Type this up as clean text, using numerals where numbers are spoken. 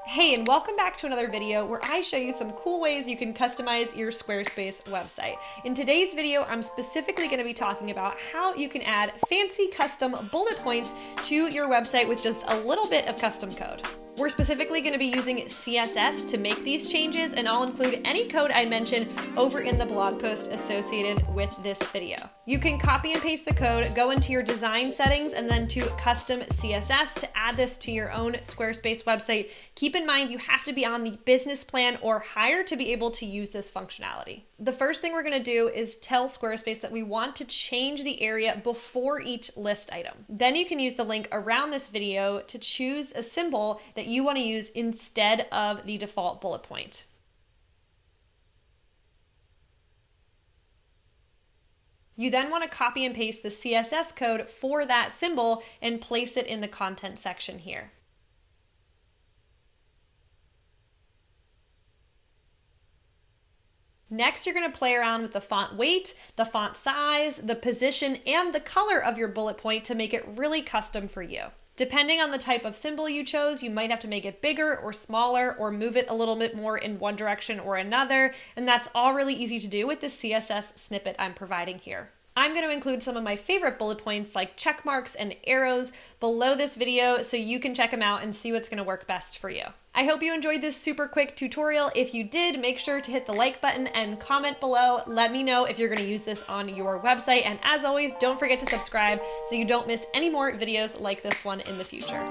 Hey, and welcome back to another video where I show you some cool ways you can customize your Squarespace website. In today's video, I'm specifically going to be talking about how you can add fancy custom bullet points to your website with just a little bit of custom code. We're specifically going to be using CSS to make these changes, and I'll include any code I mention over in the blog post associated with this video. You can copy and paste the code, go into your design settings, and then to custom CSS to add this to your own Squarespace website. Keep in mind you have to be on the business plan or higher to be able to use this functionality. The first thing we're going to do is tell Squarespace that we want to change the area before each list item. Then you can use the link around this video to choose a symbol that you want to use instead of the default bullet point. You then want to copy and paste the CSS code for that symbol and place it in the content section here. Next, you're going to play around with the font weight, the font size, the position, and the color of your bullet point to make it really custom for you. Depending on the type of symbol you chose, you might have to make it bigger or smaller or move it a little bit more in one direction or another, and that's all really easy to do with the CSS snippet I'm providing here. I'm going to include some of my favorite bullet points like check marks and arrows below this video so you can check them out and see what's going to work best for you. I hope you enjoyed this super quick tutorial. If you did, make sure to hit the like button and comment below. Let me know if you're going to use this on your website. And as always, don't forget to subscribe so you don't miss any more videos like this one in the future.